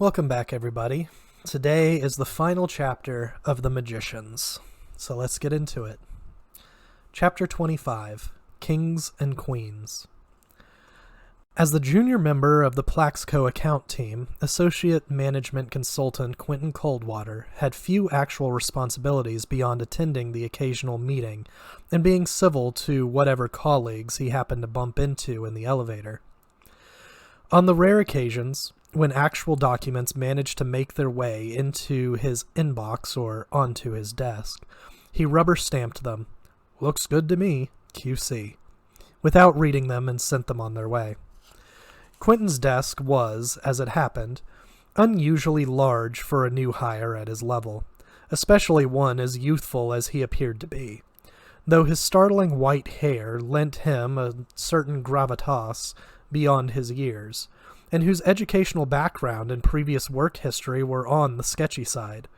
Welcome back, everybody. Today is the final chapter of The Magicians, so let's get into it. Chapter 25, Kings and Queens. As the junior member of the Plaxco account team, associate management consultant Quentin Coldwater had few actual responsibilities beyond attending the occasional meeting and being civil to whatever colleagues he happened to bump into in the elevator. On the rare occasions when actual documents managed to make their way into his inbox or onto his desk, he rubber-stamped them, "Looks good to me, QC," without reading them and sent them on their way. Quentin's desk was, as it happened, unusually large for a new hire at his level, especially one as youthful as he appeared to be, though his startling white hair lent him a certain gravitas beyond his years, and whose educational background and previous work history were on the sketchy side.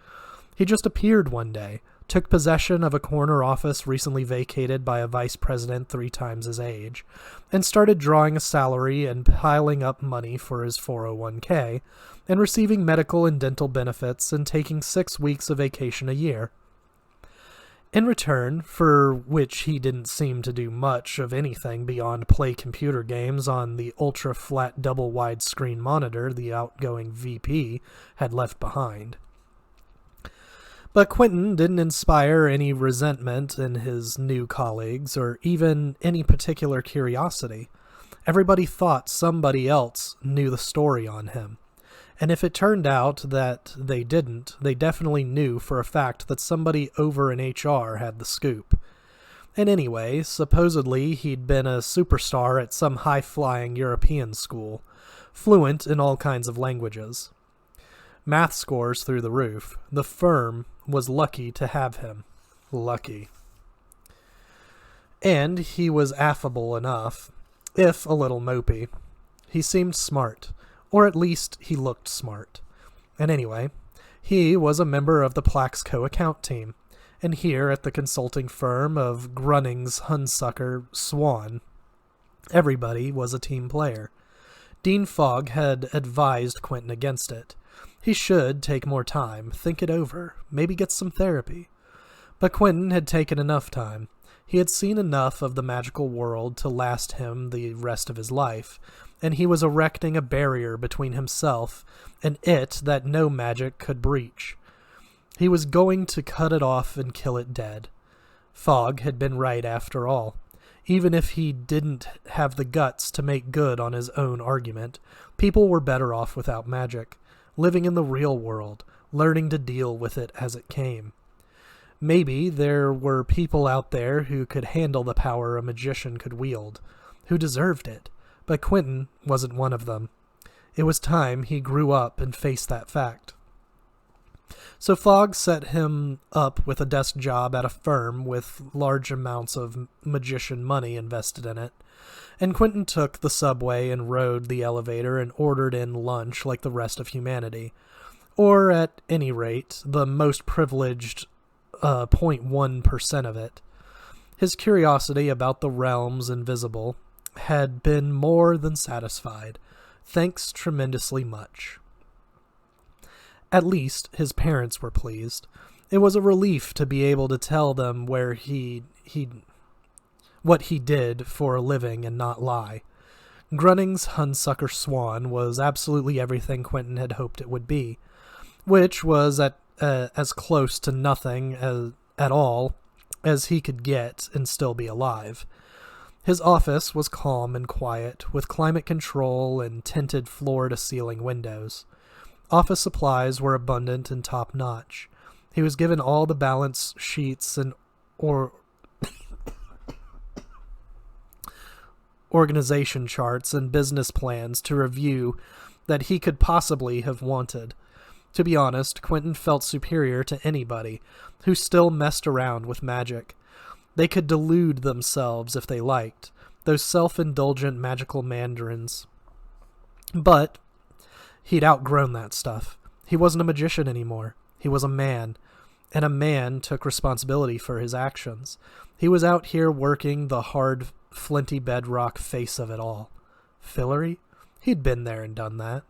He just appeared one day, took possession of a corner office recently vacated by a vice president 3 times his age, and started drawing a salary and piling up money for his 401k, and receiving medical and dental benefits and taking 6 weeks of vacation a year. In return, for which he didn't seem to do much of anything beyond play computer games on the ultra-flat double-wide screen monitor the outgoing VP had left behind. But Quentin didn't inspire any resentment in his new colleagues, or even any particular curiosity. Everybody thought somebody else knew the story on him. And if it turned out that they didn't, they definitely knew for a fact that somebody over in HR had the scoop. And anyway, supposedly he'd been a superstar at some high-flying European school, fluent in all kinds of languages. Math scores through the roof. The firm was lucky to have him. Lucky. And he was affable enough, if a little mopey. He seemed smart. Or at least he looked smart. And anyway, he was a member of the Plaxco account team, and here at the consulting firm of Grunning's Hunsucker Swan, everybody was a team player. Dean Fogg had advised Quentin against it. He should take more time, think it over, maybe get some therapy. But Quentin had taken enough time. He had seen enough of the magical world to last him the rest of his life, and he was erecting a barrier between himself and it that no magic could breach. He was going to cut it off and kill it dead. Fogg had been right after all. Even if he didn't have the guts to make good on his own argument, people were better off without magic, living in the real world, learning to deal with it as it came. Maybe there were people out there who could handle the power a magician could wield, who deserved it, but Quentin wasn't one of them. It was time he grew up and faced that fact. So Fogg set him up with a desk job at a firm with large amounts of magician money invested in it, and Quentin took the subway and rode the elevator and ordered in lunch like the rest of humanity, or at any rate, the most privileged 0.1% of it. His curiosity about the realms invisible had been more than satisfied. Thanks tremendously much. At least his parents were pleased. It was a relief to be able to tell them what he did for a living and not lie. Grunning's Hunsucker Swan was absolutely everything Quentin had hoped it would be, which was as close to nothing at all as he could get and still be alive. His office was calm and quiet, with climate control and tinted floor-to-ceiling windows. Office supplies were abundant and top-notch. He was given all the balance sheets and organization charts and business plans to review that he could possibly have wanted. To be honest, Quentin felt superior to anybody who still messed around with magic. They could delude themselves if they liked, those self-indulgent magical mandarins. But he'd outgrown that stuff. He wasn't a magician anymore. He was a man, and a man took responsibility for his actions. He was out here working the hard, flinty bedrock face of it all. Fillory? He'd been there and done that.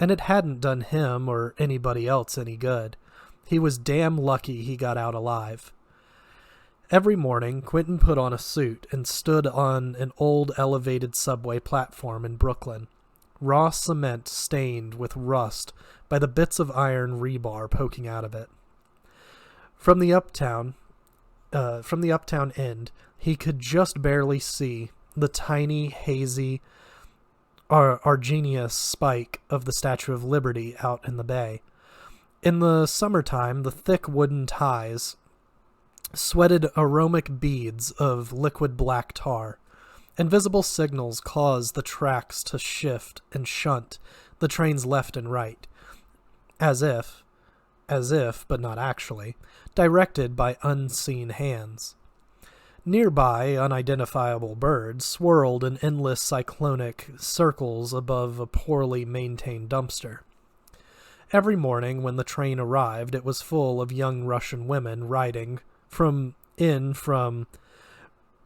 and it hadn't done him or anybody else any good. He was damn lucky he got out alive. Every morning, Quentin put on a suit and stood on an old elevated subway platform in Brooklyn, raw cement stained with rust by the bits of iron rebar poking out of it. From the uptown end, he could just barely see the tiny, hazy, Argenius spike of the Statue of Liberty out in the bay. In the summertime, the thick wooden ties sweated aromatic beads of liquid black tar. Invisible signals caused the tracks to shift and shunt the trains left and right, as if, but not actually, directed by unseen hands. Nearby, unidentifiable birds swirled in endless cyclonic circles above a poorly maintained dumpster. Every morning when the train arrived, it was full of young Russian women riding from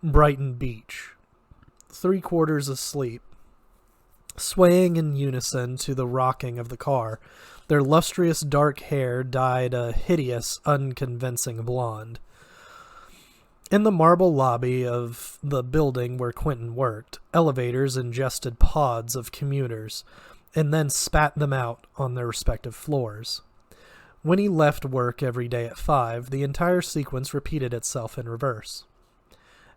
Brighton Beach, 3/4 asleep, swaying in unison to the rocking of the car. Their lustrous dark hair dyed a hideous, unconvincing blonde. In the marble lobby of the building where Quentin worked, elevators ingested pods of commuters and then spat them out on their respective floors. When he left work every day at 5, the entire sequence repeated itself in reverse.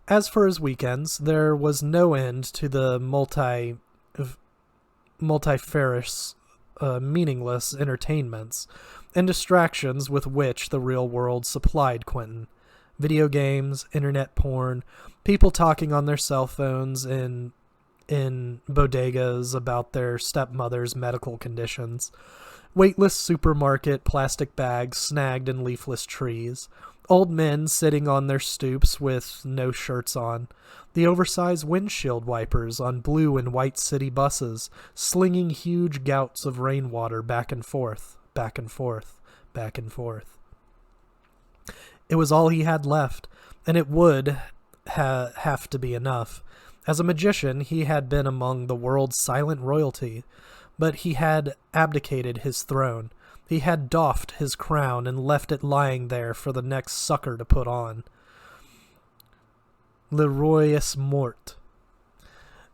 As for his weekends, there was no end to the multifarious, meaningless entertainments and distractions with which the real world supplied Quentin. Video games, internet porn, people talking on their cell phones in bodegas about their stepmother's medical conditions, weightless supermarket plastic bags snagged in leafless trees, old men sitting on their stoops with no shirts on, the oversized windshield wipers on blue and white city buses, slinging huge gouts of rainwater back and forth, back and forth, back and forth. It was all he had left, and it would have to be enough. As a magician, he had been among the world's silent royalty, but he had abdicated his throne. He had doffed his crown and left it lying there for the next sucker to put on. Le roi est mort.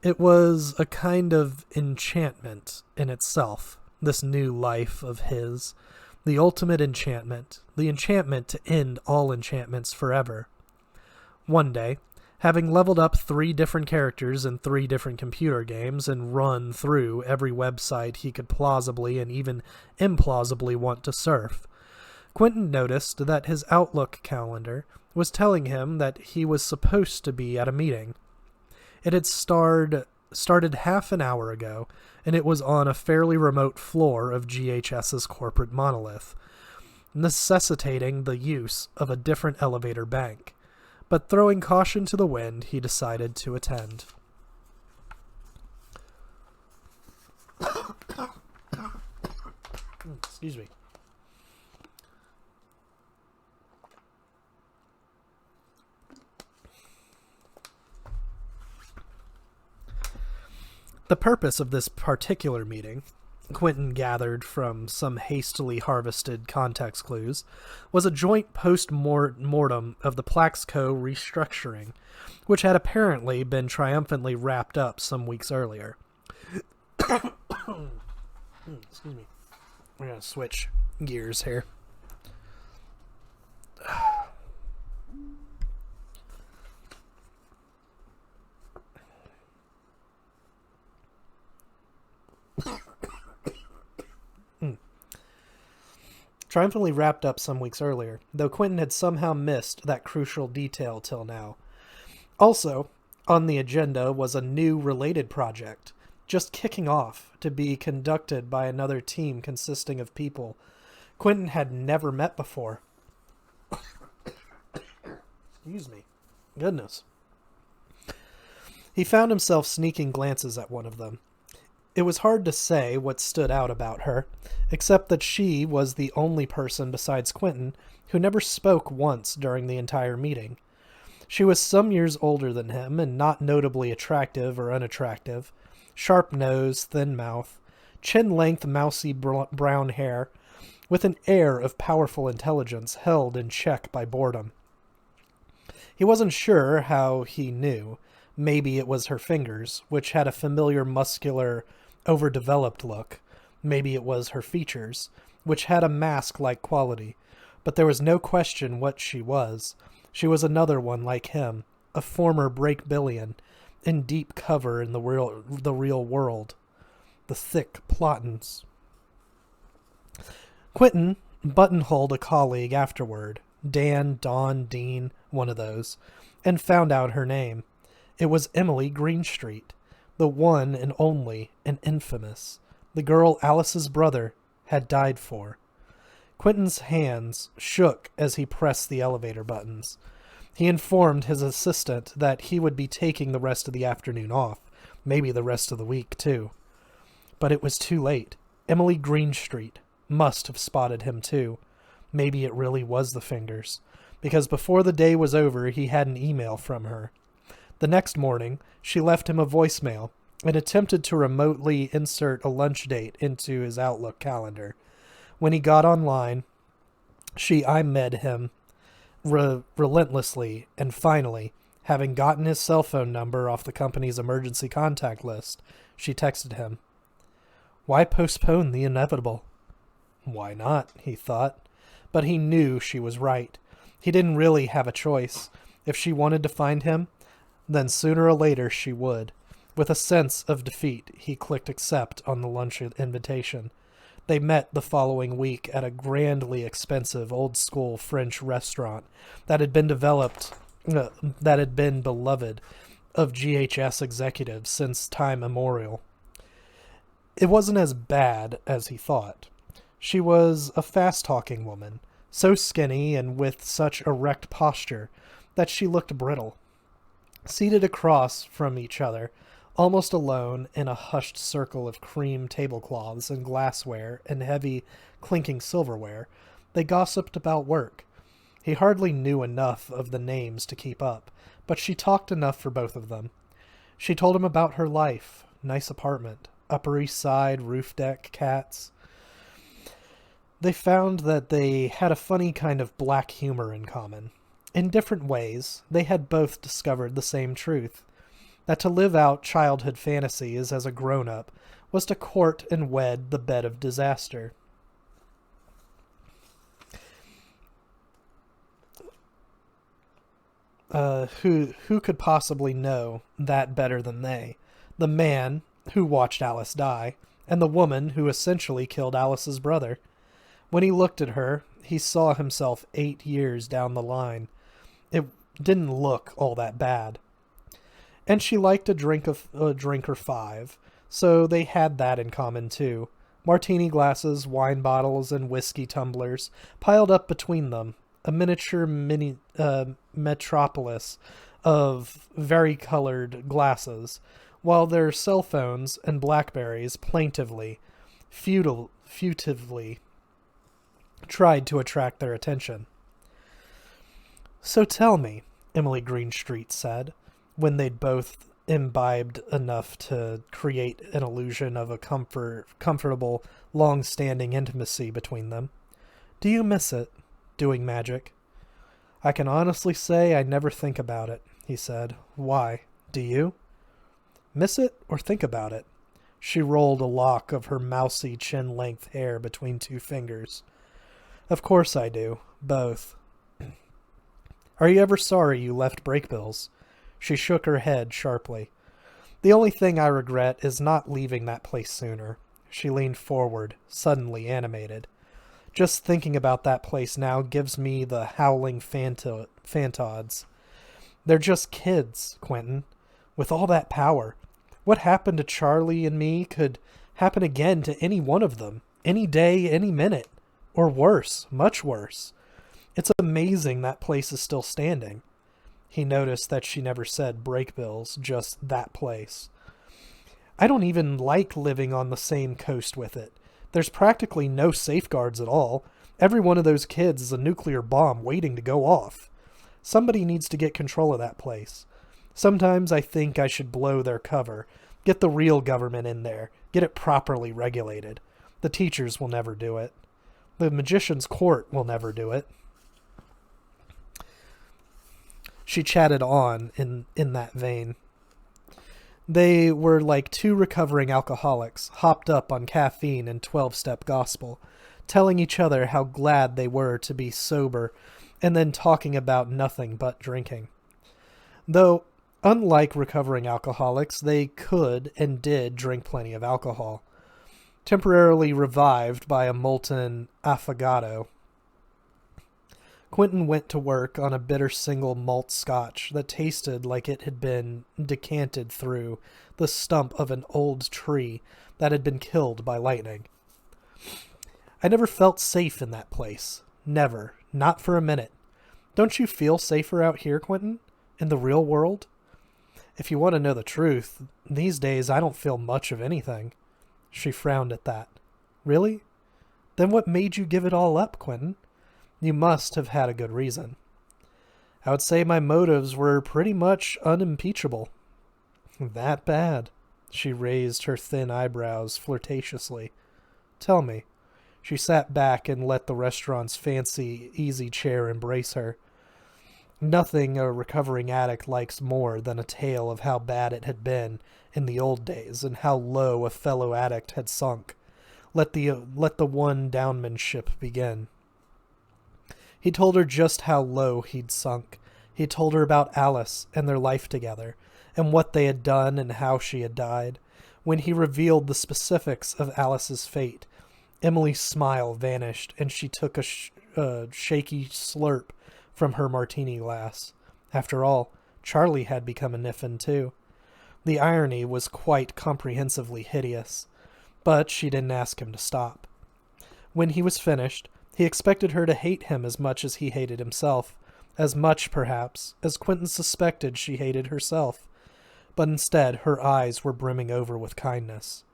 It was a kind of enchantment in itself, this new life of his. The ultimate enchantment. The enchantment to end all enchantments forever. One day, having leveled up 3 different characters in 3 different computer games and run through every website he could plausibly and even implausibly want to surf, Quentin noticed that his Outlook calendar was telling him that he was supposed to be at a meeting. It had started half an hour ago, and it was on a fairly remote floor of GHS's corporate monolith, necessitating the use of a different elevator bank. But throwing caution to the wind, he decided to attend. Excuse me. The purpose of this particular meeting, Quentin gathered from some hastily harvested context clues, was a joint post-mortem of the Plaxco restructuring, which had apparently been triumphantly wrapped up some weeks earlier. Excuse me. We're going to switch gears here. Triumphantly wrapped up some weeks earlier, though Quentin had somehow missed that crucial detail till now. Also, on the agenda was a new related project, just kicking off, to be conducted by another team consisting of people Quentin had never met before. Excuse me. Goodness. He found himself sneaking glances at one of them. It was hard to say what stood out about her, except that she was the only person besides Quentin who never spoke once during the entire meeting. She was some years older than him and not notably attractive or unattractive, sharp nose, thin mouth, chin-length, mousy brown hair, with an air of powerful intelligence held in check by boredom. He wasn't sure how he knew. Maybe it was her fingers, which had a familiar muscular, overdeveloped look. Maybe it was her features, which had a mask-like quality. But there was no question what she was. She was another one like him, a former break-billion, in deep cover in the real world. The thick Plottins. Quentin buttonholed a colleague afterward, Dan, Don, Dean, one of those, and found out her name. It was Emily Greenstreet, the one and only and infamous, the girl Alice's brother had died for. Quentin's hands shook as he pressed the elevator buttons. He informed his assistant that he would be taking the rest of the afternoon off, maybe the rest of the week, too. But it was too late. Emily Greenstreet must have spotted him, too. Maybe it really was the fingers, because before the day was over, he had an email from her. The next morning, she left him a voicemail and attempted to remotely insert a lunch date into his Outlook calendar. When he got online, she IM'd him relentlessly, and finally, having gotten his cell phone number off the company's emergency contact list, she texted him. Why postpone the inevitable? Why not, he thought. But he knew she was right. He didn't really have a choice. If she wanted to find him, then sooner or later she would. With a sense of defeat, he clicked accept on the lunch invitation. They met the following week at a grandly expensive old-school French restaurant that had been beloved of GHS executives since time immemorial. It wasn't as bad as he thought. She was a fast-talking woman, so skinny and with such erect posture that she looked brittle. Seated across from each other, almost alone in a hushed circle of cream tablecloths and glassware and heavy, clinking silverware, they gossiped about work. He hardly knew enough of the names to keep up, but she talked enough for both of them. She told him about her life, nice apartment, Upper East Side, roof deck, cats. They found that they had a funny kind of black humor in common. In different ways, they had both discovered the same truth, that to live out childhood fantasies as a grown-up was to court and wed the bed of disaster. Who could possibly know that better than they? The man who watched Alice die, and the woman who essentially killed Alice's brother. When he looked at her, he saw himself 8 years down the line. It didn't look all that bad. And she liked a drink or five, so they had that in common too. Martini glasses, wine bottles, and whiskey tumblers piled up between them, a miniature metropolis of vari-colored glasses, while their cell phones and Blackberries plaintively, futilely tried to attract their attention. So tell me, Emily Greenstreet said, when they'd both imbibed enough to create an illusion of a comfortable, long-standing intimacy between them. Do you miss it, doing magic? I can honestly say I never think about it, he said. Why? Do you? Miss it or think about it? She rolled a lock of her mousy chin-length hair between two fingers. Of course I do. Both. Are you ever sorry you left Breakbills? She shook her head sharply. The only thing I regret is not leaving that place sooner. She leaned forward, suddenly animated. Just thinking about that place now gives me the howling fantods. They're just kids, Quentin, with all that power. What happened to Charlie and me could happen again to any one of them, any day, any minute. Or worse, much worse. It's amazing that place is still standing. He noticed that she never said Breakbills, just that place. I don't even like living on the same coast with it. There's practically no safeguards at all. Every one of those kids is a nuclear bomb waiting to go off. Somebody needs to get control of that place. Sometimes I think I should blow their cover, Get the real government in there. Get it properly regulated. The teachers will never do it. The magician's court will never do it. She chatted on in that vein. They were like two recovering alcoholics, hopped up on caffeine and 12-step gospel, telling each other how glad they were to be sober, and then talking about nothing but drinking. Though, unlike recovering alcoholics, they could and did drink plenty of alcohol. Temporarily revived by a molten affogato, Quentin went to work on a bitter single malt scotch that tasted like it had been decanted through the stump of an old tree that had been killed by lightning. I never felt safe in that place. Never. Not for a minute. Don't you feel safer out here, Quentin? In the real world? If you want to know the truth, these days I don't feel much of anything. She frowned at that. Really? Then what made you give it all up, Quentin? You must have had a good reason. I would say my motives were pretty much unimpeachable. That bad? She raised her thin eyebrows flirtatiously. Tell me. She sat back and let the restaurant's fancy easy chair embrace her. Nothing a recovering addict likes more than a tale of how bad it had been in the old days and how low a fellow addict had sunk. Let the one-downmanship begin. He told her just how low he'd sunk. He told her about Alice and their life together, and what they had done and how she had died. When he revealed the specifics of Alice's fate, Emily's smile vanished, and she took a shaky slurp from her martini glass. After all, Charlie had become a Niffin too. The irony was quite comprehensively hideous, but she didn't ask him to stop. When he was finished, he expected her to hate him as much as he hated himself, as much, perhaps, as Quentin suspected she hated herself. But instead, her eyes were brimming over with kindness.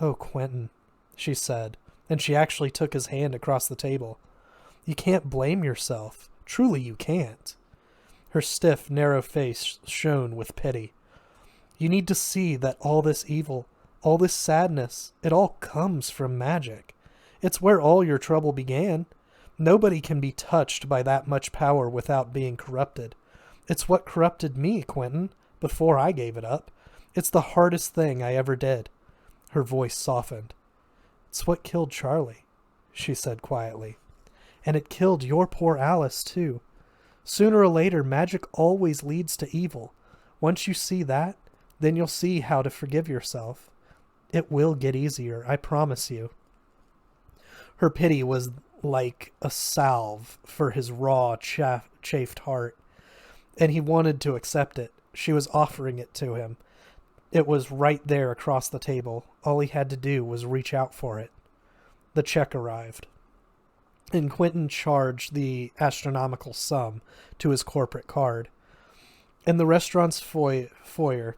"Oh, Quentin," she said, and she actually took his hand across the table. "You can't blame yourself. Truly you can't." Her stiff, narrow face shone with pity. "You need to see that all this evil, all this sadness, it all comes from magic. It's where all your trouble began. Nobody can be touched by that much power without being corrupted. It's what corrupted me, Quentin, before I gave it up. It's the hardest thing I ever did." Her voice softened. "It's what killed Charlie," she said quietly. "And it killed your poor Alice, too. Sooner or later, magic always leads to evil. Once you see that, then you'll see how to forgive yourself. It will get easier, I promise you." Her pity was like a salve for his raw, chafed heart, and he wanted to accept it. She was offering it to him. It was right there across the table. All he had to do was reach out for it. The check arrived, and Quentin charged the astronomical sum to his corporate card. In the restaurant's foyer,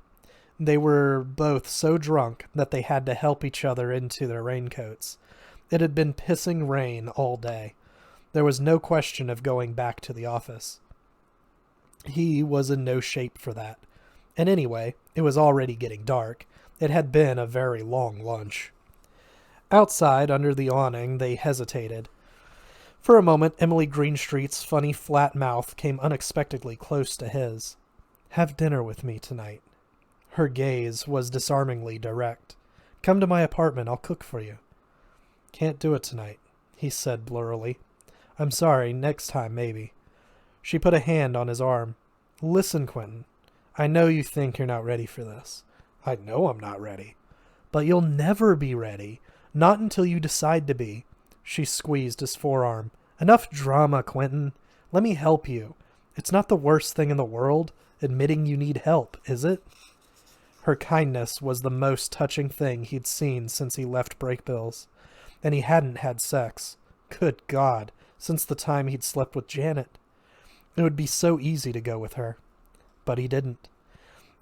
they were both so drunk that they had to help each other into their raincoats. It had been pissing rain all day. There was no question of going back to the office. He was in no shape for that. And anyway, it was already getting dark. It had been a very long lunch. Outside, under the awning, they hesitated. For a moment, Emily Greenstreet's funny flat mouth came unexpectedly close to his. "Have dinner with me tonight." Her gaze was disarmingly direct. "Come to my apartment, I'll cook for you." "Can't do it tonight," he said blurrily. "I'm sorry, next time maybe." She put a hand on his arm. "Listen, Quentin, I know you think you're not ready for this. I know I'm not ready. But you'll never be ready. Not until you decide to be." She squeezed his forearm. "Enough drama, Quentin. Let me help you. It's not the worst thing in the world, admitting you need help, is it?" Her kindness was the most touching thing he'd seen since he left Breakbills. And he hadn't had sex. Good God, since the time he'd slept with Janet. It would be so easy to go with her. But he didn't.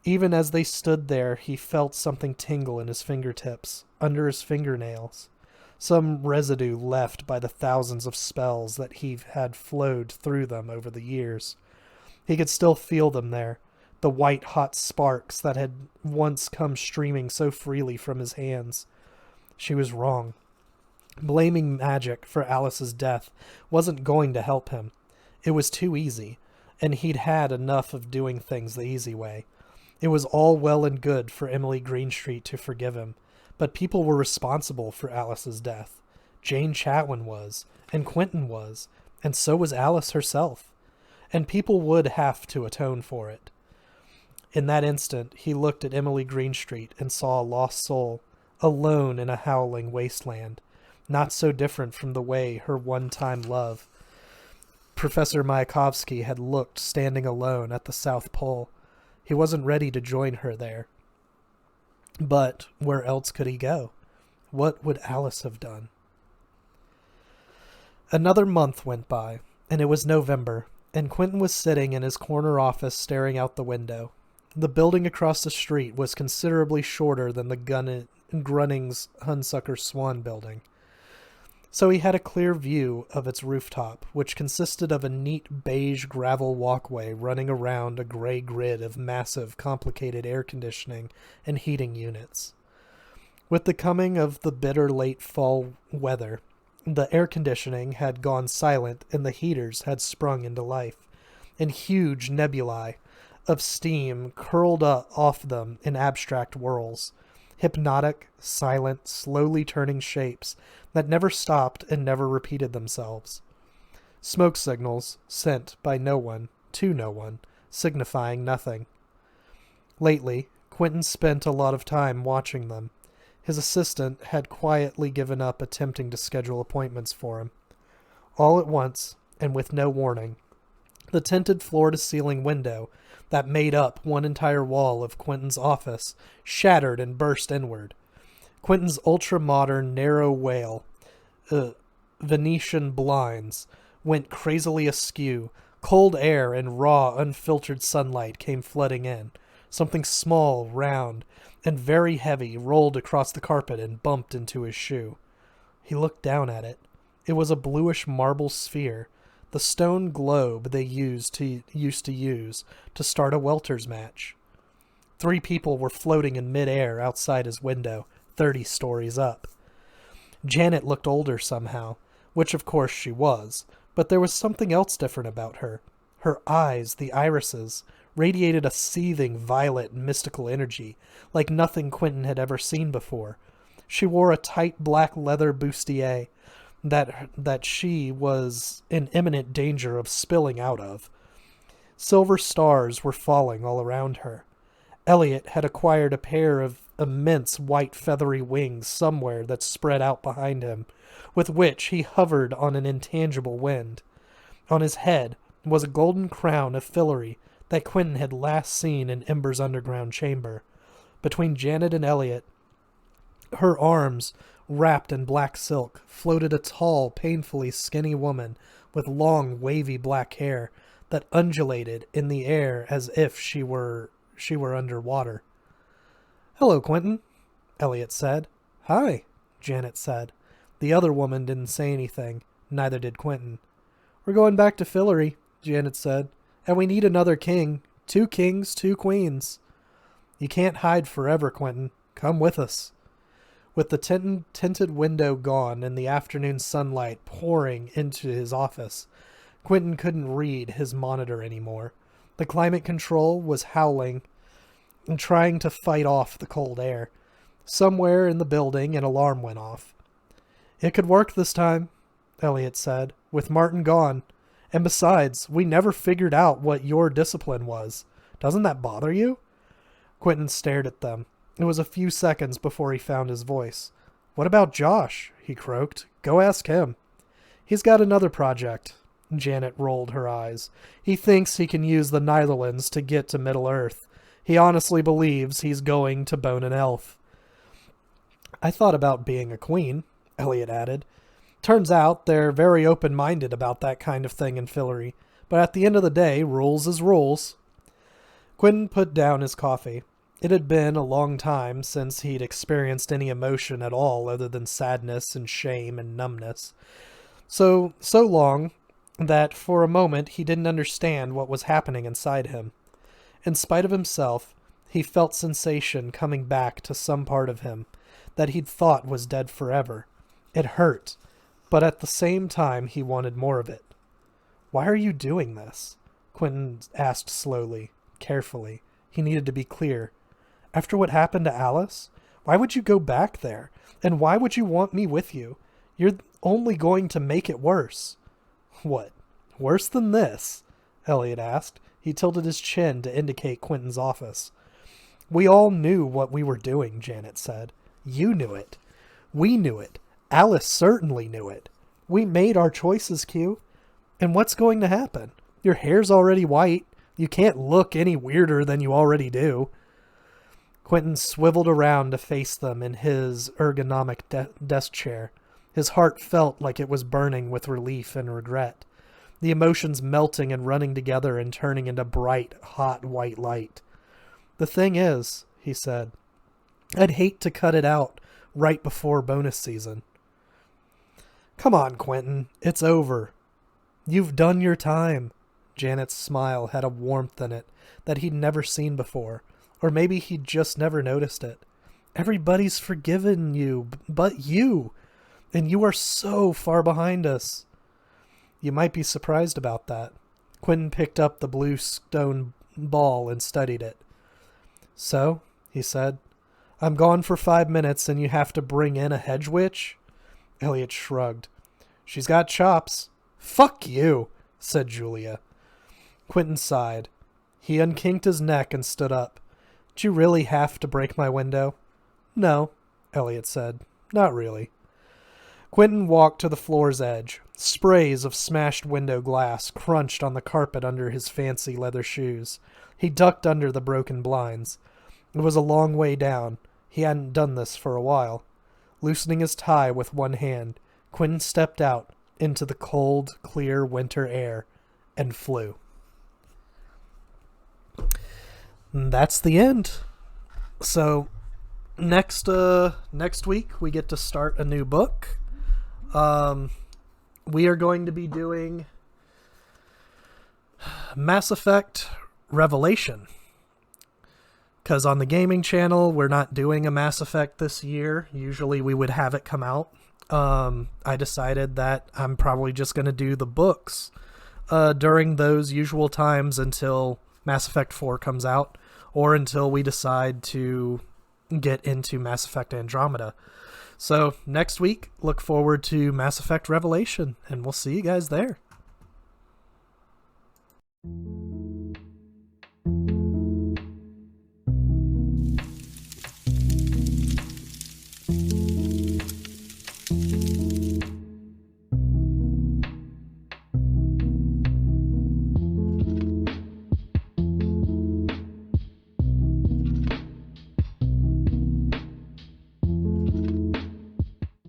Even as they stood there, he felt something tingle in his fingertips, under his fingernails. Some residue left by the thousands of spells that he had flowed through them over the years. He could still feel them there, the white-hot sparks that had once come streaming so freely from his hands. She was wrong. Blaming magic for Alice's death wasn't going to help him. It was too easy, and he'd had enough of doing things the easy way. It was all well and good for Emily Greenstreet to forgive him, but people were responsible for Alice's death. Jane Chatwin was, and Quentin was, and so was Alice herself. And people would have to atone for it. In that instant, he looked at Emily Greenstreet and saw a lost soul, alone in a howling wasteland, not so different from the way her one-time love, Professor Mayakovsky, had looked standing alone at the South Pole. He wasn't ready to join her there. But where else could he go? What would Alice have done? Another month went by, and it was November, and Quentin was sitting in his corner office staring out the window. The building across the street was considerably shorter than the Grunning's Hunsucker Swan building, so he had a clear view of its rooftop, which consisted of a neat beige gravel walkway running around a gray grid of massive, complicated air conditioning and heating units. With the coming of the bitter late fall weather, the air conditioning had gone silent and the heaters had sprung into life, and huge nebulae of steam curled off them in abstract whirls, hypnotic, silent, slowly turning shapes that never stopped and never repeated themselves. Smoke signals sent by no one to no one, signifying nothing. Lately, Quentin spent a lot of time watching them. His assistant had quietly given up attempting to schedule appointments for him. All at once, and with no warning, the tinted floor-to-ceiling window that made up one entire wall of Quentin's office shattered and burst inward. Quentin's ultra-modern narrow Venetian blinds went crazily askew. Cold air and raw, unfiltered sunlight came flooding in. Something small, round, and very heavy rolled across the carpet and bumped into his shoe. He looked down at it. It was a bluish marble sphere, the stone globe they used to use to start a welter's match. 3 people were floating in mid-air outside his window, 30 stories up. Janet looked older somehow, which of course she was, but there was something else different about her. Her eyes, the irises, radiated a seething violet mystical energy, like nothing Quentin had ever seen before. She wore a tight black leather bustier that she was in imminent danger of spilling out of. Silver stars were falling all around her. Elliot had acquired a pair of immense white feathery wings somewhere that spread out behind him, with which he hovered on an intangible wind. On his head was a golden crown of Fillory that Quentin had last seen in Ember's underground chamber. Between Janet and Elliot, her arms, wrapped in black silk, floated a tall, painfully skinny woman with long, wavy black hair that undulated in the air as if she were under water. "Hello, Quentin," Elliot said. "Hi," Janet said. The other woman didn't say anything. Neither did Quentin. "We're going back to Fillory," Janet said. "And we need another king. 2 kings, 2 queens. You can't hide forever, Quentin. Come with us." With the tinted window gone and the afternoon sunlight pouring into his office, Quentin couldn't read his monitor anymore. The climate control was howling and trying to fight off the cold air. Somewhere in the building, an alarm went off. "It could work this time," Elliot said, "with Martin gone. And besides, we never figured out what your discipline was. Doesn't that bother you?" Quentin stared at them. It was a few seconds before he found his voice. "What about Josh?" he croaked. "Go ask him." "He's got another project." Janet rolled her eyes. "He thinks he can use the Netherlands to get to Middle-earth. He honestly believes he's going to bone an elf." "I thought about being a queen," Elliot added. "Turns out they're very open-minded about that kind of thing in Fillory, but at the end of the day, rules is rules." Quentin put down his coffee. It had been a long time since he'd experienced any emotion at all other than sadness and shame and numbness. So long that for a moment he didn't understand what was happening inside him. In spite of himself, he felt sensation coming back to some part of him that he'd thought was dead forever. It hurt, but at the same time he wanted more of it. "Why are you doing this?" Quentin asked slowly, carefully. He needed to be clear. "After what happened to Alice? Why would you go back there? And why would you want me with you? You're only going to make it worse." "What? Worse than this?" Elliot asked. He tilted his chin to indicate Quentin's office. "We all knew what we were doing," Janet said. "You knew it. We knew it. Alice certainly knew it. We made our choices, Q. And what's going to happen? Your hair's already white. You can't look any weirder than you already do." Quentin swiveled around to face them in his ergonomic desk chair. His heart felt like it was burning with relief and regret, the emotions melting and running together and turning into bright, hot white light. "The thing is," he said, "I'd hate to cut it out right before bonus season." "Come on, Quentin. It's over. You've done your time." Janet's smile had a warmth in it that he'd never seen before, or maybe he'd just never noticed it. "Everybody's forgiven you, but you. And you are so far behind us." "You might be surprised about that." Quentin picked up the blue stone ball and studied it. "So," he said, "I'm gone for 5 minutes and you have to bring in a hedge witch?" Elliot shrugged. "She's got chops." "Fuck you," said Julia. Quentin sighed. He unkinked his neck and stood up. "Do you really have to break my window?" "No," Elliot said. "Not really." Quentin walked to the floor's edge. Sprays of smashed window glass crunched on the carpet under his fancy leather shoes. He ducked under the broken blinds. It was a long way down. He hadn't done this for a while. Loosening his tie with one hand, Quentin stepped out into the cold, clear winter air and flew. And that's the end. So next week we get to start a new book. We are going to be doing Mass Effect Revelation, because on the gaming channel we're not doing a Mass Effect this year. Usually we would have it come out. I decided that I'm probably just going to do the books during those usual times until Mass Effect 4 comes out, or until we decide to get into Mass Effect Andromeda. So next week, look forward to Mass Effect Revelation, and we'll see you guys there.